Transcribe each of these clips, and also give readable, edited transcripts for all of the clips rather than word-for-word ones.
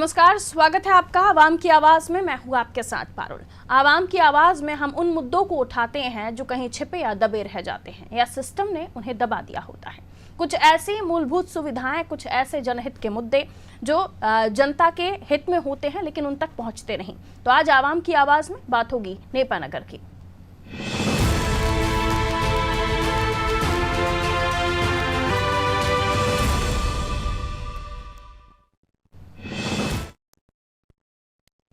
नमस्कार, स्वागत है आपका आवाम की आवाज में। मैं हूँ आपके साथ पारुल। आवाम की आवाज में हम उन मुद्दों को उठाते हैं जो कहीं छिपे या दबे रह जाते हैं या सिस्टम ने उन्हें दबा दिया होता है। कुछ ऐसी मूलभूत सुविधाएं, कुछ ऐसे जनहित के मुद्दे जो जनता के हित में होते हैं लेकिन उन तक पहुंचते नहीं। तो आज आवाम की आवाज में बात होगी नेपानगर की।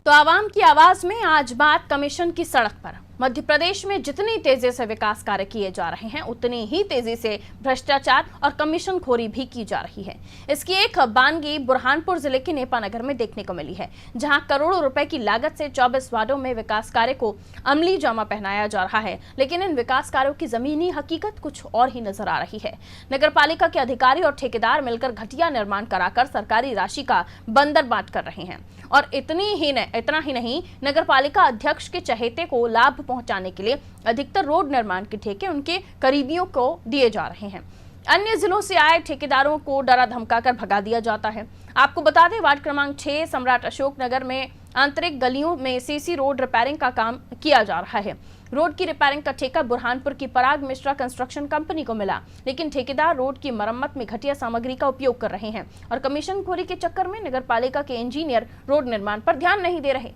तो आवाम की आवाज में आज बात कमीशन की सड़क पर। मध्य प्रदेश में जितनी तेजी से विकास कार्य किए जा रहे हैं उतनी ही तेजी से भ्रष्टाचार और कमीशन खोरी भी की जा रही है। इसकी एक बानगी बुरहानपुर जिले के नेपानगर में देखने को मिली है, जहां करोड़ों रुपए की लागत से 24 वार्डों में विकास कार्य को अमली जामा पहनाया जा रहा है, लेकिन इन विकास कार्यों की जमीनी हकीकत कुछ और ही नजर आ रही है। नगर पालिका के अधिकारी और ठेकेदार मिलकर घटिया निर्माण कराकर सरकारी राशि का बंदरबाट कर रहे हैं और इतना ही नहीं, नगर पालिका अध्यक्ष के चहेते को लाभ पहुंचाने के लिए अधिकतर रोड निर्माण के ठेके उनके करीबियों को दिए जा रहे हैं। अन्य जिलों से आए ठेकेदारों को डरा धमकाकर भगा दिया जाता है। आपको बता दें, वार्ड क्रमांक 6 सम्राट अशोक नगर में आंतरिक गलियों में सीसी रोड रिपेयरिंग का काम किया जा रहा है। रोड की रिपेयरिंग का ठेका बुरहानपुर की पराग मिश्रा कंस्ट्रक्शन कंपनी को मिला, लेकिन ठेकेदार रोड की मरम्मत में घटिया सामग्री का उपयोग कर रहे हैं और कमीशन खोरी के चक्कर में नगर पालिका के इंजीनियर रोड निर्माण पर ध्यान नहीं दे रहे।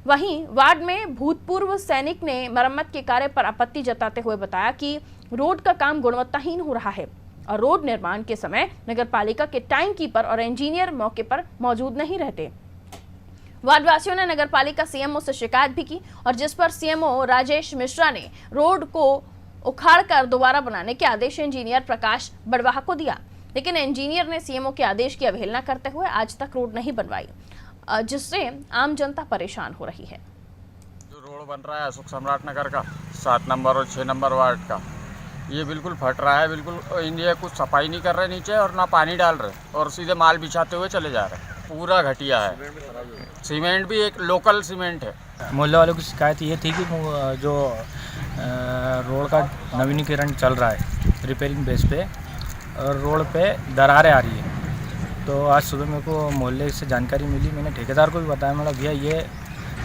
वहीं वार्ड में भूतपूर्व सैनिक ने मरम्मत के कार्य पर आपत्ति जताते हुए बताया कि रोड का काम गुणवत्ताहीन हो रहा है और रोड निर्माण के समय नगर पालिका के टाइम कीपर और इंजीनियर मौके पर मौजूद नहीं रहते। वार्डवासियों ने नगर पालिका सीएमओ से शिकायत भी की और जिस पर सीएमओ राजेश मिश्रा ने रोड को उखाड़कर दोबारा बनाने के आदेश इंजीनियर प्रकाश बड़वाह को दिया, लेकिन इंजीनियर ने सीएमओ के आदेश की अवहेलना करते हुए आज तक रोड नहीं बनवाई, जिससे आम जनता परेशान हो रही है। जो रोड बन रहा है अशोक सम्राट नगर का 7 नंबर और 6 नंबर वार्ड का, ये बिल्कुल फट रहा है। बिल्कुल ये कुछ सफाई नहीं कर रहे नीचे और ना पानी डाल रहे और सीधे माल बिछाते हुए चले जा रहे। पूरा घटिया है। सीमेंट भी एक लोकल सीमेंट है। मोहल्ले वालों की शिकायत ये थी कि जो रोड का नवीनीकरण चल रहा है रिपेयरिंग बेस पे और रोड पे दरारें आ रही है। तो आज सुबह मेरे को मोहल्ले से जानकारी मिली, मैंने ठेकेदार को भी बताया, मतलब भैया ये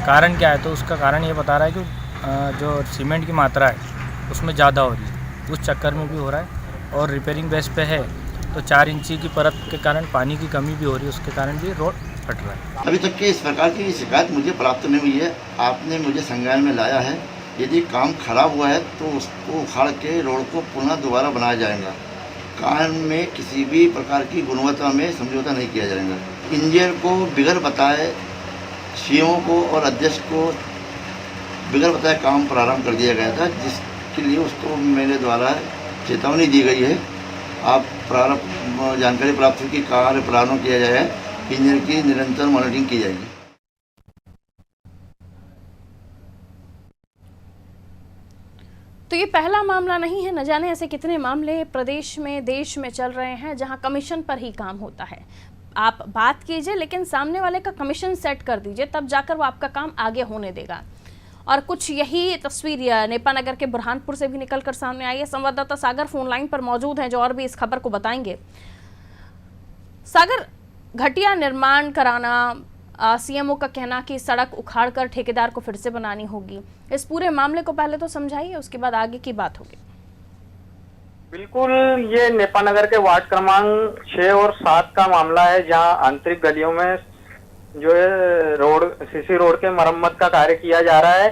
कारण क्या है। तो उसका कारण ये बता रहा है कि जो सीमेंट की मात्रा है उसमें ज़्यादा हो रही है, उस चक्कर में भी हो रहा है। और रिपेयरिंग बेस पे है तो 4 इंची की परत के कारण पानी की कमी भी हो रही है, उसके कारण भी रोड फट रहा है। अभी तक की इस प्रकार की शिकायत मुझे प्राप्त नहीं हुई है। आपने मुझे संज्ञान में लाया है। यदि काम खराब हुआ है तो उसको उखाड़ के रोड को पुनः दोबारा बनाया जाएगा। काम में किसी भी प्रकार की गुणवत्ता में समझौता नहीं किया जाएगा। इंजीनियर को बिगड़ बताए, सीएमओ को और अध्यक्ष को बिगड़ बताए काम प्रारंभ कर दिया गया था, जिसके लिए उसको मेरे द्वारा चेतावनी दी गई है। आप जानकारी प्राप्त हुई कि कार्य प्रारंभ किया जाए, इंजीनियर की निरंतर मॉनिटरिंग की जाएगी। तो ये पहला मामला नहीं है, न जाने ऐसे कितने मामले प्रदेश में, देश में चल रहे हैं जहां कमीशन पर ही काम होता है। आप बात कीजिए लेकिन सामने वाले का कमीशन सेट कर दीजिए, तब जाकर वो आपका काम आगे होने देगा। और कुछ यही तस्वीर नेपानगर के बुरहानपुर से भी निकलकर सामने आई है। संवाददाता सागर फोन लाइन पर मौजूद हैं जो और भी इस खबर को बताएंगे। सागर, घटिया निर्माण कराना, सीएमओ का कहना कि सड़क उखाड़कर ठेकेदार को फिर से बनानी होगी, इस पूरे मामले को पहले तो समझाइए, उसके बाद आगे की बात होगी। बिल्कुल, ये नेपानगर के वार्ड क्रमांक 6 और 7 का मामला है, जहां आंतरिक गलियों में जो है रोड सीसी रोड के मरम्मत का कार्य किया जा रहा है।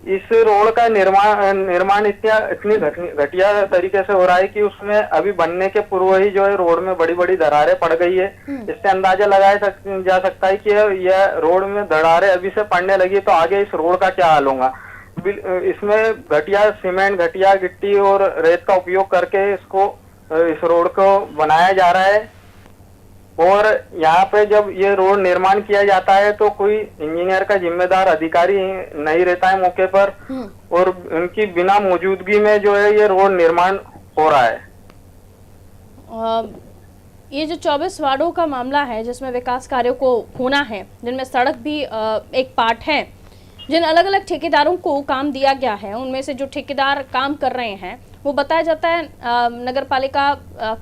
इस रोड का निर्माण इतनी घटिया तरीके से हो रहा है कि उसमें अभी बनने के पूर्व ही जो है रोड में बड़ी बड़ी दरारें पड़ गई है। इससे अंदाजा लगाया जा सकता है कि यह रोड में दरारें अभी से पड़ने लगी तो आगे इस रोड का क्या हाल होगा। इसमें घटिया सीमेंट, घटिया गिट्टी और रेत का उपयोग करके इस रोड को बनाया जा रहा है। और यहाँ पे जब ये रोड निर्माण किया जाता है तो कोई इंजीनियर का जिम्मेदार अधिकारी नहीं रहता है मौके पर और उनकी बिना मौजूदगी में जो है ये रोड निर्माण हो रहा है। ये जो 24 वार्डों का मामला है जिसमें विकास कार्यों को होना है, जिनमें सड़क भी एक पार्ट है, जिन अलग अलग ठेकेदारों को काम दिया गया है, उनमें से जो ठेकेदार काम कर रहे हैं वो बताया जाता है नगर पालिका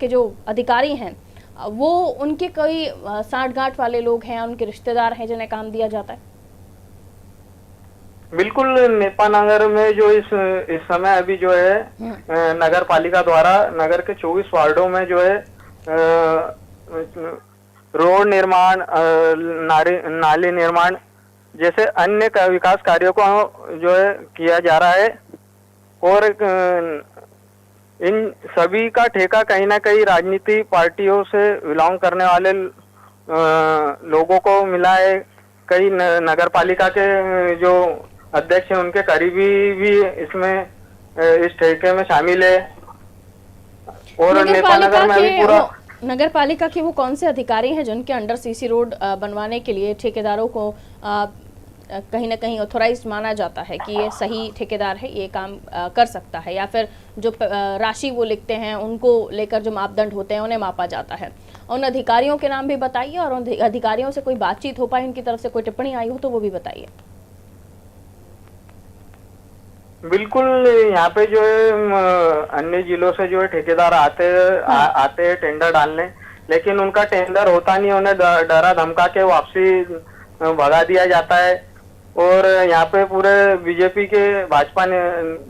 के जो अधिकारी हैं वो उनके कोई साठगांठ वाले लोग हैं, उनके रिश्तेदार हैं जिन्हें काम दिया जाता है? बिल्कुल, नेपा नगर में जो इस समय अभी जो है नगर पालिका द्वारा नगर के 24 वार्डों में जो है रोड निर्माण, नाली निर्माण जैसे अन्य विकास कार्यों को जो है किया जा रहा है। और इन सभी का ठेका कहीं ना कहीं राजनीति पार्टियों से बिलोंग करने वाले लोगों को मिला है। कई नगर पालिका के जो अध्यक्ष हैं उनके करीबी भी इसमें इस ठेके में शामिल है। और नेपा नगर में अभी पूरा नगर पालिका के वो कौन से अधिकारी हैं जिनके अंडर सीसी रोड बनवाने के लिए ठेकेदारों को कहीं ना कहीं ऑथोराइज्ड माना जाता है कि ये सही ठेकेदार है, ये काम कर सकता है, या फिर जो राशि वो लिखते हैं उनको लेकर जो मापदंड होते हैं उन्हें मापा जाता है? उन अधिकारियों के नाम भी बताइए, और उन अधिकारियों से कोई बातचीत हो पाई, उनकी तरफ से कोई टिप्पणी आई हो तो वो भी बताइए। बिल्कुल, यहाँ पे जो है अन्य जिलों से जो है ठेकेदार आते हैं टेंडर डालने, लेकिन उनका टेंडर होता नहीं, उन्हें डरा धमका के वापसी भगा दिया जाता है। और यहाँ पे पूरे बीजेपी के भाजपा ने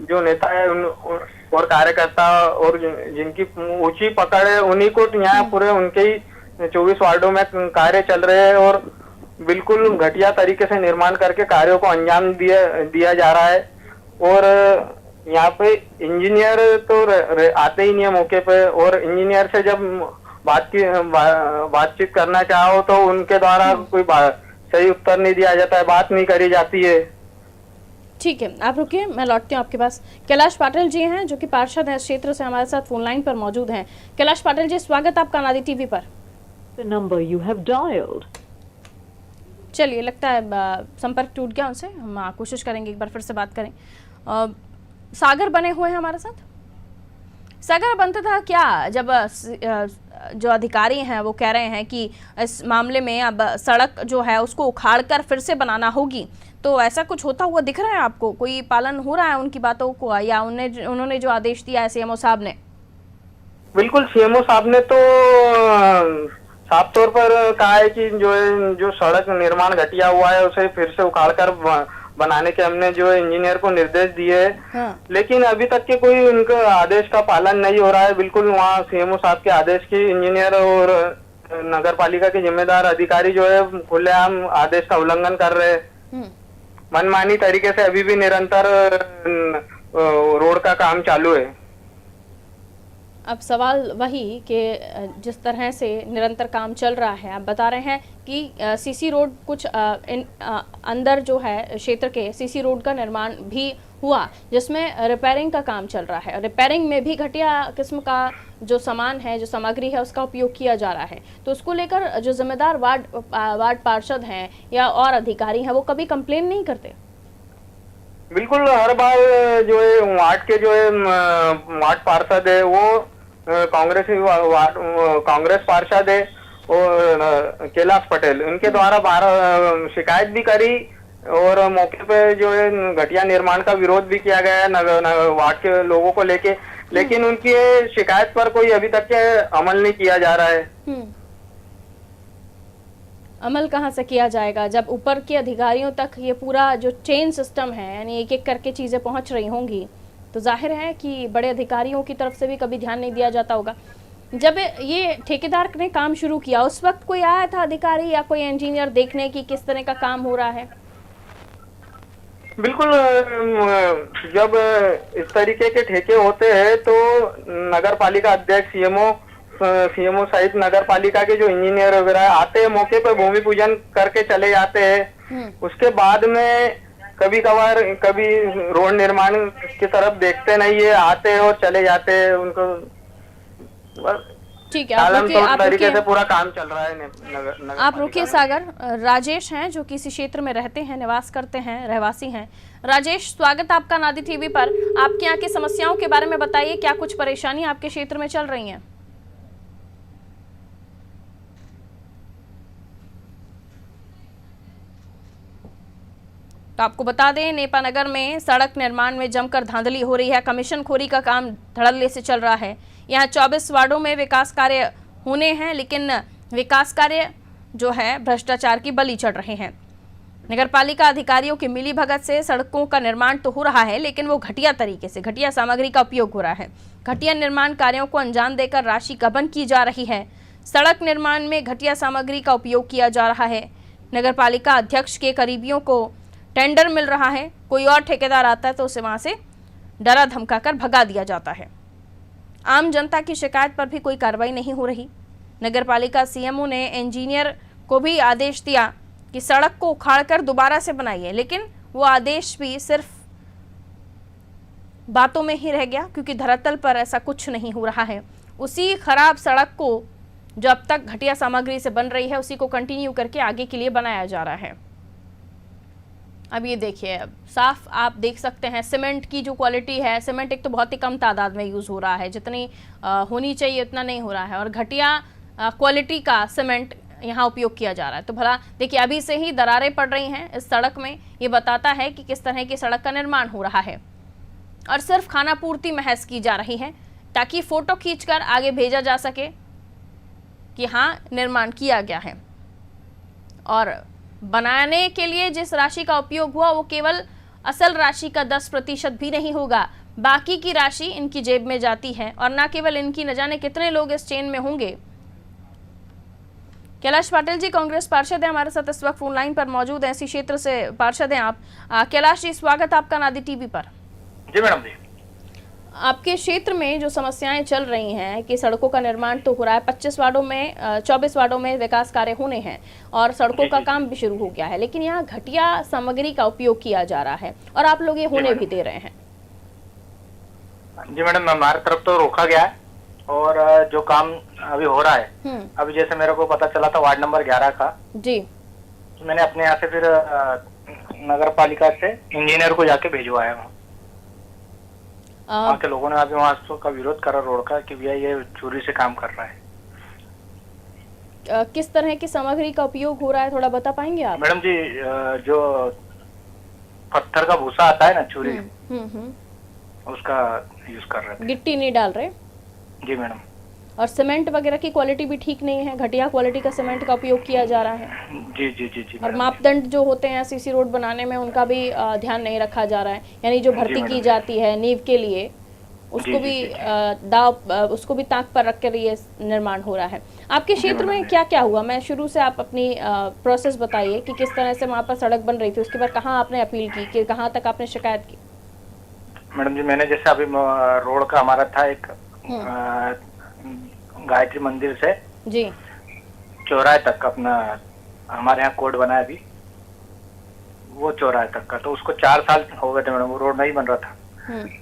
जो नेता है और कार्यकर्ता और जिनकी ऊंची पकड़ है उन्हीं को यहाँ पूरे उनके ही 24 वार्डों में कार्य चल रहे हैं और बिल्कुल घटिया तरीके से निर्माण करके कार्यों को अंजाम दिया जा रहा है। और यहाँ पे इंजीनियर तो आते ही नहीं है मौके पे, और इंजीनियर से जब बातचीत करना चाहो तो उनके द्वारा कोई सही उत्तर नहीं दिया जाता है, बात नहीं करी जाती है। ठीक है, आप रुकिए, मैं लौटती हूँ आपके पास। कैलाश पाटिल जी हैं जो कि पार्षद हैं, इस क्षेत्र से हमारे साथ फोन लाइन पर मौजूद हैं। कैलाश पाटिल जी, स्वागत आपका नादी टीवी पर। The number you have dialed. चलिए, लगता है संपर्क टूट गया उनसे, हम कोशिश करेंगे एक बार फिर से बात करें। सागर बने हुए हैं हमारे साथ। सागर, बनता था क्या जब जो अधिकारी हैं वो कह रहे हैं कि इस मामले में अब सड़क जो है उसको उखाड़कर फिर से बनाना होगी, तो ऐसा कुछ होता हुआ दिख रहा है आपको? कोई पालन हो रहा है उनकी बातों को, या उन्होंने जो आदेश दिया है सीएमओ साहब ने? बिल्कुल, सीएमओ साहब ने तो साफ तौर पर कहा है कि जो सड़क निर्माण घटिया हुआ है उसे फिर से उखाड़कर बनाने के हमने जो इंजीनियर को निर्देश दिए है। हाँ। लेकिन अभी तक के कोई उनका आदेश का पालन नहीं हो रहा है। बिल्कुल, वहाँ सीएमओ साहब के आदेश की इंजीनियर और नगर पालिका के जिम्मेदार अधिकारी जो है खुलेआम आदेश का उल्लंघन कर रहे हैं। मनमानी तरीके से अभी भी निरंतर रोड का काम चालू है। अब सवाल वही कि जिस तरह से निरंतर काम चल रहा है, आप बता रहे हैं कि सीसी रोड कुछ अंदर जो है क्षेत्र के सीसी रोड का निर्माण भी हुआ जिसमें रिपेयरिंग का काम चल रहा है। रिपेयरिंग में भी घटिया किस्म का जो सामान है, जो सामग्री है, उसका उपयोग किया जा रहा है। तो उसको लेकर जो जिम्मेदार वार्ड पार्षद हैं या और अधिकारी हैं वो कभी कंप्लेन नहीं करते? बिल्कुल, हर बार जो है वार्ड के जो है वार्ड पार्षद है वो कांग्रेस पार्षद है और कैलाश पटेल, उनके द्वारा 12 शिकायत भी करी और मौके पे जो है घटिया निर्माण का विरोध भी किया गया है वार्ड के लोगों को लेके, लेकिन उनकी शिकायत पर कोई अभी तक के अमल नहीं किया जा रहा है। अमल कहाँ से किया जाएगा जब ऊपर के अधिकारियों तक ये पूरा जो चेन सिस्टम है, यानी एक एक करके चीजें पहुंच रही होंगी, तो जाहिर है कि बड़े अधिकारियों की तरफ से भी कभी ध्यान नहीं दिया जाता होगा। जब ये ठेकेदार ने काम शुरू किया उस वक्त कोई आया था अधिकारी या कोई इंजीनियर देखने की किस तरह का काम हो रहा है? बिल्कुल, जब इस तरीके के ठेके होते हैं तो नगर पालिका अध्यक्ष, सीएमओ सहित नगर पालिका के जो इंजीनियर वगैरह आते हैं, मौके पर भूमि पूजन करके चले जाते हैं। उसके बाद में कभी कभार कभी रोड निर्माण की तरफ देखते नहीं है, आते हैं और चले जाते हैं। उनको ठीक है, आप तरीके से पूरा काम चल रहा है। आप रुकिए सागर। राजेश हैं जो किसी क्षेत्र में रहते हैं, निवास करते हैं, रहवासी हैं। राजेश, स्वागत आपका नादी टीवी पर। आपके यहाँ की समस्याओं के बारे में बताइए, क्या कुछ परेशानी आपके क्षेत्र में चल रही हैं? तो आपको बता दें, नेपा नगर में सड़क निर्माण में जमकर धांधली हो रही है। कमीशन खोरी का काम धड़ल्ले से चल रहा है। यहाँ 24 वार्डों में विकास कार्य होने हैं, लेकिन विकास कार्य जो है भ्रष्टाचार की बलि चढ़ रहे हैं। नगरपालिका अधिकारियों की मिलीभगत से सड़कों का निर्माण तो हो रहा है, लेकिन वो घटिया तरीके से, घटिया सामग्री का उपयोग हो रहा है। घटिया निर्माण कार्यों को अंजाम देकर राशि गबन की जा रही है। सड़क निर्माण में घटिया सामग्री का उपयोग किया जा रहा है। नगरपालिका अध्यक्ष के करीबियों को टेंडर मिल रहा है, कोई और ठेकेदार आता है तो उसे वहां से डरा धमका कर भगा दिया जाता है। आम जनता की शिकायत पर भी कोई कार्रवाई नहीं हो रही। नगरपालिका सीएमओ ने इंजीनियर को भी आदेश दिया कि सड़क को उखाड़कर दोबारा से बनाइए, लेकिन वो आदेश भी सिर्फ बातों में ही रह गया, क्योंकि धरातल पर ऐसा कुछ नहीं हो रहा है। उसी खराब सड़क को जो अब तक घटिया सामग्री से बन रही है, उसी को कंटिन्यू करके आगे के लिए बनाया जा रहा है। अब ये देखिए, साफ आप देख सकते हैं सीमेंट की जो क्वालिटी है, सीमेंट एक तो बहुत ही कम तादाद में यूज़ हो रहा है, जितनी होनी चाहिए उतना नहीं हो रहा है, और घटिया क्वालिटी का सीमेंट यहाँ उपयोग किया जा रहा है। तो भला देखिए, अभी से ही दरारें पड़ रही हैं इस सड़क में। ये बताता है कि किस तरह की सड़क का निर्माण हो रहा है, और सिर्फ खाना पूर्ति महज की जा रही है ताकि फोटो खींचकर आगे भेजा जा सके कि हाँ निर्माण किया गया है। और बनाने के लिए जिस राशि का उपयोग हुआ वो केवल असल राशि का 10% भी नहीं होगा, बाकी की राशि इनकी जेब में जाती है। और न केवल इनकी, न जाने कितने लोग इस चेन में होंगे। कैलाश पाटिल जी कांग्रेस पार्षद हैं, हमारे साथ इस वक्त फोन लाइन पर मौजूद हैं, इसी क्षेत्र से पार्षद हैं आप। कैलाश जी, स्वागत आपका नादी टीवी पर। जी मैडम जी। आपके क्षेत्र में जो समस्याएं चल रही हैं कि सड़कों का निर्माण तो हो रहा है, 25 वार्डों में 24 वार्डों में विकास कार्य होने हैं और सड़कों का काम भी शुरू हो गया है, लेकिन यहाँ घटिया सामग्री का उपयोग किया जा रहा है और आप लोग ये होने भी दे रहे हैं। जी मैडम, हमारी तरफ तो रोका गया है और जो काम अभी हो रहा है, अभी जैसे मेरे को पता चला था वार्ड नंबर 11 का जी, तो मैंने अपने यहाँ से फिर नगर पालिका से इंजीनियर को जाके भिजवाया। वहाँ के लोगों ने अभी वहाँ का विरोध करा रोड का कि भैया ये चोरी से काम कर रहा है। किस तरह की सामग्री का उपयोग हो रहा है, थोड़ा बता पाएंगे आप? मैडम जी, जो पत्थर का भूसा आता है ना, चूरी, उसका यूज कर रहे थे। गिट्टी नहीं डाल रहे? जी मैडम। और सीमेंट वगैरह की क्वालिटी भी ठीक नहीं है, घटिया क्वालिटी का सीमेंट का उपयोग किया जा रहा है। जी जी जी जी। और मापदंड जो होते हैं सीसी रोड बनाने में, उनका भी ध्यान नहीं रखा जा रहा है। यानी जो भर्ती की जाती है नींव के लिए, उसको भी उसको भी ताक पर रख कर ये निर्माण हो रहा है। आपके क्षेत्र में क्या क्या हुआ? मैं शुरू से आप अपनी प्रोसेस बताइए कि किस तरह से वहाँ पर सड़क बन रही थी, उसके बाद कहाँ आपने अपील की, कि कहाँ तक आपने शिकायत की? मैडम जी, मैंने जैसे अभी रोड का हमारा था एक गायत्री मंदिर से जी चौराहे तक अपना हमारे यहाँ कोड बना है अभी, वो चौराहे तक का, तो उसको 4 साल हो गए थे मैडम, वो रोड नहीं बन रहा था।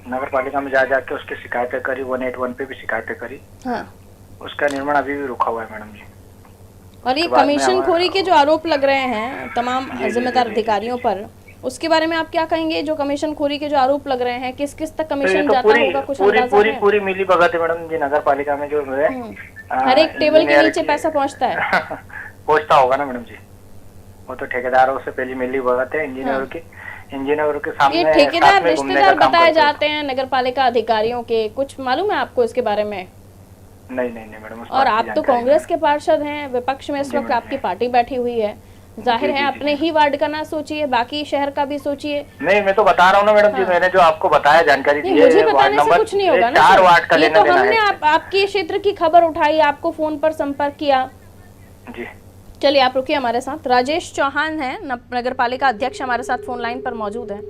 नगर पालिका में जा जाके उसकी शिकायतें करी, 181 पे भी शिकायतें करी। हाँ। उसका निर्माण अभी भी रुका हुआ है मैडम जी। और ये कमीशन खोरी के जो आरोप लग रहे हैं तमाम जिम्मेदार अधिकारियों पर, उसके बारे में आप क्या कहेंगे? जो कमीशन खोरी के जो आरोप लग रहे हैं, किस किस तक कमीशन तो जाता होगा, कुछ अंदाजा है? पूरी मिली भगत है मैडम जी नगर पालिका में, जो है हर एक टेबल के नीचे पैसा पहुंचता है। पहुंचता होगा ना मैडम जी, वो तो ठेकेदारों से पहली मिली भगत है। इंजीनियर के सामने ये ठेकेदार रिश्तेदार बताए जाते हैं नगर पालिका अधिकारियों के, कुछ मालूम है आपको इसके बारे में? नहीं मैडम। और आप तो कांग्रेस के पार्षद हैं, विपक्ष में इस वक्त आपकी पार्टी बैठी हुई है, जाहिर है अपने ही वार्ड का ना सोचिए, बाकी शहर का भी सोचिए। नहीं, मैं तो बता रहा हूँ ना मैडम जी, मैंने जो आपको बताया जानकारी दी है, मुझे बताने से कुछ नहीं होगा ना। 4 वार्ड का ये तो हमने आपके क्षेत्र की खबर उठाई, आपको फोन पर संपर्क किया जी। चलिए आप रुकिए हमारे साथ। राजेश चौहान है नगर पालिका अध्यक्ष, हमारे साथ फोन लाइन पर मौजूद है।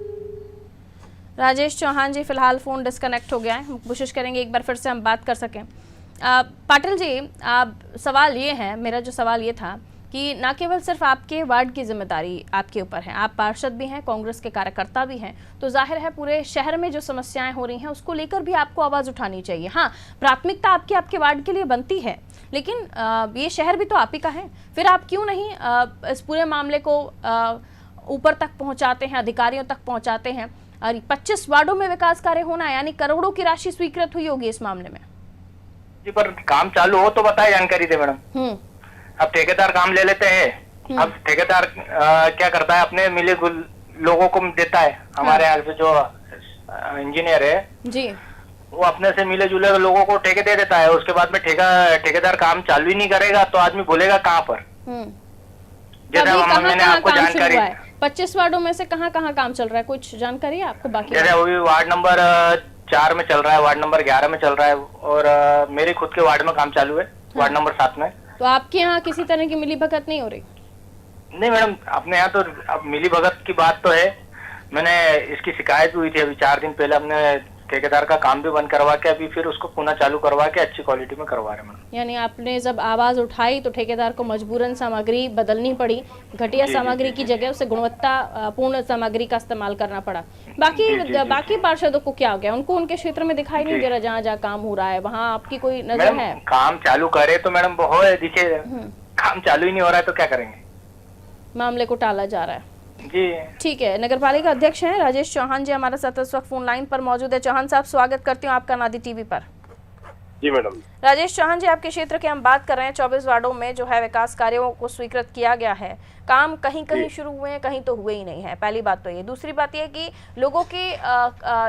राजेश चौहान जी, फिलहाल फोन डिस्कनेक्ट हो गया है, कोशिश करेंगे एक बार फिर से हम बात कर सकें। पाटिल जी, सवाल ये है, मेरा जो सवाल ये था कि ना केवल सिर्फ आपके वार्ड की जिम्मेदारी आपके ऊपर है, आप पार्षद भी हैं, कांग्रेस के कार्यकर्ता भी हैं, तो जाहिर है पूरे शहर में जो समस्याएं हो रही हैं उसको लेकर भी आपको आवाज़ उठानी चाहिए। हाँ, प्राथमिकता आपके वार्ड के लिए बनती है, लेकिन ये शहर भी तो आप ही का है, फिर आप क्यों नहीं इस पूरे मामले को ऊपर तक पहुँचाते हैं, अधिकारियों तक पहुँचाते हैं? और 25 वार्डों में विकास कार्य होना है, यानी करोड़ों की राशि स्वीकृत हुई होगी इस मामले में। जी, पर काम चालू हो तो बताए, जानकारी दे मैडम। अब ठेकेदार काम ले लेते हैं, अब ठेकेदार क्या करता है, अपने मिले लोगों को देता है। हमारे यहाँ पे जो इंजीनियर है जी, वो अपने से मिले जुले लोगों को ठेके दे देता है, उसके बाद में ठेकेदार काम चालू ही नहीं करेगा तो आदमी बोलेगा कहाँ पर। जैसे मैंने आपको जानकारी 25 वार्डों में से कहाँ काम चल रहा है, कुछ जानकारी है आपको? बाकी जैसे अभी वार्ड नंबर 4 में चल रहा है, वार्ड नंबर 11 में चल रहा है, और मेरे खुद के वार्ड में काम चालू है, वार्ड नंबर 7 में। तो आपके यहाँ किसी तरह की मिली भगत नहीं हो रही? नहीं मैडम, अपने यहाँ तो अब मिली भगत की बात तो है। मैंने इसकी शिकायत हुई थी अभी 4 दिन पहले, हमने ठेकेदार का काम भी बंद करवा के अभी फिर उसको पुनः चालू करवा के अच्छी क्वालिटी में करवा रहे हैं। यानी आपने जब आवाज उठाई तो ठेकेदार को मजबूरन सामग्री बदलनी पड़ी, घटिया सामग्री की जगह उसे गुणवत्ता पूर्ण सामग्री का इस्तेमाल करना पड़ा। बाकी पार्षदों को क्या हो गया? उनको उनके क्षेत्र में दिखाई नहीं दे रहा, जहाँ काम हो रहा है वहाँ आपकी कोई नजर है? काम चालू करे तो मैडम बहुत दिखे, काम चालू ही नहीं हो रहा है तो क्या करेंगे? मामले को टाला जा रहा है जी। ठीक है, नगरपालिका अध्यक्ष हैं राजेश चौहान जी हमारे साथ इस वक्त फोन लाइन पर मौजूद है। चौहान साहब, स्वागत करती हूँ आपका नादी टीवी पर। जी मैडम। राजेश चौहान जी, आपके क्षेत्र की हम बात कर रहे हैं। 24 वार्डों में जो है विकास कार्यों को स्वीकृत किया गया है, काम कहीं शुरू हुए हैं, कहीं तो हुए ही नहीं है। पहली बात तो ये। दूसरी बात ये कि लोगों की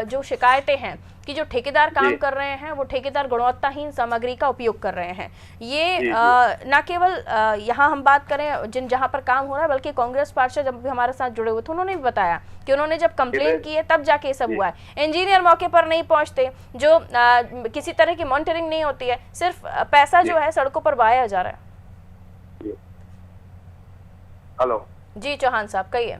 जो शिकायतें हैं कि जो ठेकेदार काम कर रहे हैं वो ठेकेदार गुणवत्ताहीन सामग्री का उपयोग कर रहे हैं। ये न केवल यहाँ हम बात करें जहाँ पर काम हो रहा है, बल्कि कांग्रेस पार्षद जब भी हमारे साथ जुड़े हुए थे उन्होंने भी बताया कि उन्होंने जब कंप्लेन की है तब जाके ये सब हुआ है। इंजीनियर मौके पर नहीं पहुंचते, जो किसी तरह की मॉनिटरिंग नहीं होती है, सिर्फ पैसा जो है सड़कों पर बहाया जा रहा है। हेलो जी चौहान साहब, कहिए।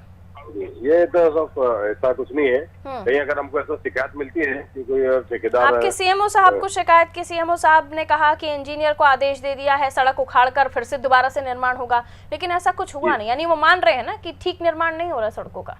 ये तो सब ऐसा कुछ नहीं है। कहीं अगर हमको ऐसा शिकायत मिलती है कि कोई ठेकेदार, आपके सीएमओ साहब को शिकायत की, सीएमओ साहब ने कहा कि इंजीनियर को आदेश दे दिया है, सड़क उखाड़कर फिर से दोबारा से निर्माण होगा, लेकिन ऐसा कुछ हुआ नहीं। यानी वो मान रहे हैं ना कि ठीक निर्माण नहीं हो रहा सड़कों का?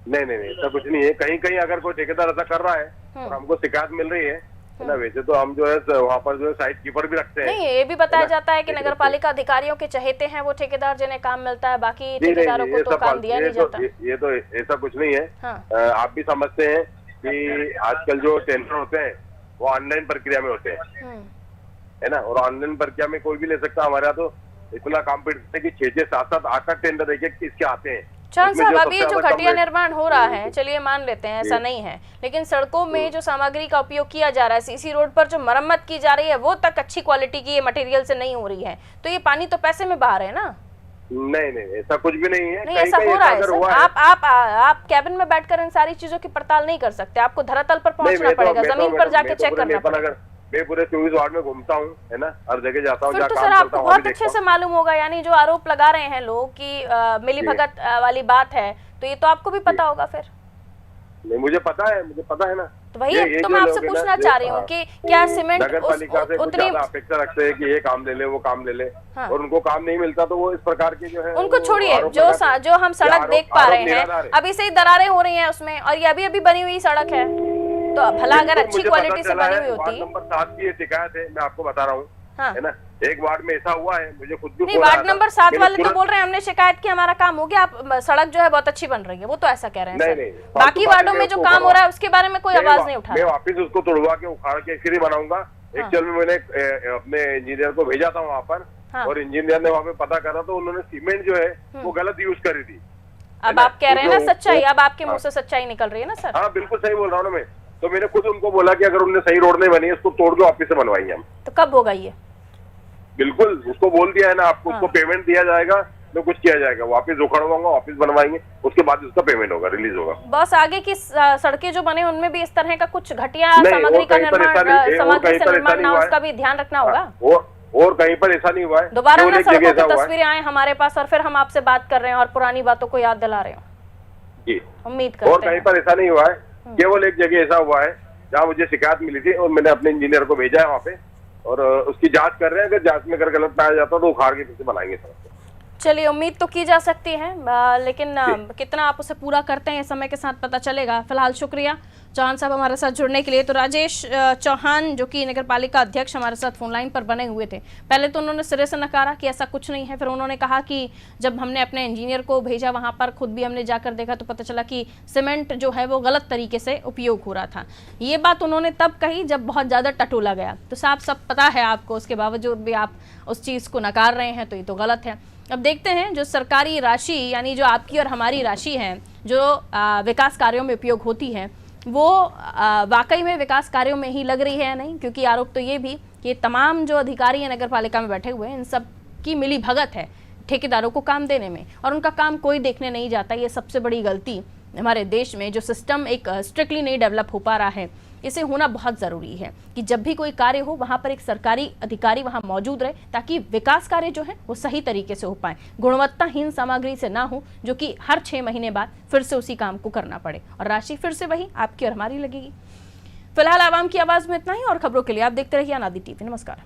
नहीं, ऐसा कुछ नहीं है। कहीं कहीं अगर कोई ठेकेदार ऐसा कर रहा है और हमको शिकायत मिल रही है ना, वैसे तो हम जो है वहाँ पर जो है साइट कीपर भी रखते हैं। नहीं, ये भी बताया जाता है कि नगरपालिका अधिकारियों के चहेते हैं वो ठेकेदार जिन्हें काम मिलता है, बाकी ठेकेदारों को तो काम दिया नहीं जाता। ये तो ऐसा कुछ नहीं है। आप भी समझते हैं कि आजकल जो टेंडर होते हैं वो ऑनलाइन प्रक्रिया में होते हैं, है ना, और ऑनलाइन प्रक्रिया में कोई भी ले सकता है। हमारे यहाँ तो इतना कॉम्पिटिशन है कि 6, 7, 8 टेंडर एक इसके आते हैं। चौहान साहब, अभी जो घटिया निर्माण हो रहा है, चलिए मान लेते हैं ऐसा नहीं है, लेकिन सड़कों में जो सामग्री का उपयोग किया जा रहा है, सीसी रोड पर जो मरम्मत की जा रही है वो तक अच्छी क्वालिटी की मटेरियल से नहीं हो रही है, तो ये पानी तो पैसे में बहा रहे हैं ना? नहीं, ऐसा कुछ भी नहीं है। नहीं, ऐसा हो रहा है सर। आप कैबिन में बैठकर इन सारी चीजों की पड़ताल नहीं कर सकते, आपको धरातल पर पहुंचना पड़ेगा, जमीन पर जाके चेक करना पड़ेगा। मैं पूरे 24 वार्ड में घूमता हूँ, है ना, हर जगह जाता हूँ। तो सर आपको बहुत अच्छे से मालूम होगा, यानी जो आरोप लगा रहे हैं लोग कि मिलीभगत वाली बात है, तो ये तो आपको भी पता होगा फिर? नहीं, मुझे पता है ना। तो वही तो मैं आपसे पूछना चाह रही हूँ कि क्या सीमेंट नगरपालिका से कुछ ज्यादा अपेक्षा रखते हैं कि ये काम ले ले, वो काम ले ले, और उनको काम नहीं मिलता तो वो इस प्रकार के जो है उनको छोड़िए। जो हम सड़क देख पा रहे हैं अभी से ही दरारें हो रही हैं उसमें, और ये अभी बनी हुई सड़क है, तो भला अगर अच्छी क्वालिटी से बनी हुई होती। वार्ड नंबर 7 की शिकायत है, मैं आपको बता रहा हूँ, है ना। एक वार्ड में ऐसा हुआ है, मुझे खुद भी नहीं, वार्ड नंबर 7 वाले तो बोल रहे हैं हमने शिकायत की, हमारा काम हो गया, आप सड़क जो है बहुत अच्छी बन रही है, वो तो ऐसा कह रहे हैं। नहीं, बाकी वार्डों में जो काम हो रहा है उसके बारे में कोई आवाज नहीं उठा। मैं वापिस उसको तोड़वा के उखाड़ के फिर ही बनाऊंगा। एक्चुअल में मैंने अपने इंजीनियर को भेजा था वहाँ पर, और इंजीनियर ने वहाँ पे पता करा तो उन्होंने सीमेंट जो है वो गलत यूज करी थी। अब आप कह रहे हैं ना सच्चाई, अब आपके मुंह से सच्चाई निकल रही है ना सर? हाँ, बिल्कुल सही बोल रहा हूँ ना मैं। तो मैंने खुद उनको बोला कि अगर उन्होंने सही रोड नहीं बनी है उसको तोड़ के वापिस से बनवाएंगे हम। तो कब होगा ये? बिल्कुल, उसको बोल दिया है ना आपको। उसको पेमेंट दिया जाएगा, तो कुछ किया जाएगा, वापस उखड़वाऊंगा, वापस बनवाएंगे, उसके बाद उसका पेमेंट होगा, रिलीज होगा। बस आगे की सड़कें जो बने उनमें भी इस तरह का कुछ घटिया सामग्री का निर्माण, सामग्री से निर्माण ना, उसका भी ध्यान रखना होगा। और कहीं पर ऐसा नहीं हुआ है। दोबारा ना सड़कों की तस्वीरें आए हमारे पास और फिर हम आपसे बात कर रहे हैं और पुरानी बातों को याद दिला रहे हो जी, उम्मीद करते हैं। और कहीं पर ऐसा नहीं हुआ है, केवल एक जगह ऐसा हुआ है जहाँ मुझे शिकायत मिली थी और मैंने अपने इंजीनियर को भेजा है वहाँ पे, और उसकी जांच कर रहे हैं। अगर जांच में अगर गलत पाया जाता तो उखाड़ के फिर से बनाएंगे सर। चलिए, उम्मीद तो की जा सकती है, लेकिन कितना आप उसे पूरा करते हैं समय के साथ पता चलेगा। फिलहाल शुक्रिया चौहान साहब हमारे साथ जुड़ने के लिए। तो राजेश चौहान जो कि नगरपालिका अध्यक्ष हमारे साथ फोन लाइन पर बने हुए थे, पहले तो उन्होंने सिरे से नकारा कि ऐसा कुछ नहीं है, फिर उन्होंने कहा कि जब हमने अपने इंजीनियर को भेजा वहां पर, खुद भी हमने जाकर देखा तो पता चला कि सीमेंट जो है वो गलत तरीके से उपयोग हो रहा था। ये बात उन्होंने तब कही जब बहुत ज़्यादा टटोला गया, तो साफ सब पता है आपको, उसके बावजूद भी आप उस चीज़ को नकार रहे हैं, तो ये तो गलत है। अब देखते हैं जो सरकारी राशि, यानी जो आपकी और हमारी राशि है जो विकास कार्यों में उपयोग होती है, वो वाकई में विकास कार्यों में ही लग रही है या नहीं, क्योंकि आरोप तो ये भी कि तमाम जो अधिकारी हैं नगर पालिका में बैठे हुए हैं, इन सब की मिली भगत है ठेकेदारों को काम देने में, और उनका काम कोई देखने नहीं जाता। ये सबसे बड़ी गलती हमारे देश में, जो सिस्टम एक स्ट्रिक्टली नहीं डेवलप हो पा रहा है, इसे होना बहुत ज़रूरी है कि जब भी कोई कार्य हो वहाँ पर एक सरकारी अधिकारी वहाँ मौजूद रहे, ताकि विकास कार्य जो है वो सही तरीके से हो पाए, गुणवत्ताहीन सामग्री से ना हो, जो कि हर 6 महीने बाद फिर से उसी काम को करना पड़े और राशि फिर से वही आपकी और हमारी लगेगी। फिलहाल आवाम की आवाज़ में इतना ही, और खबरों के लिए आप देखते रहिए अनादि टीवी। नमस्कार।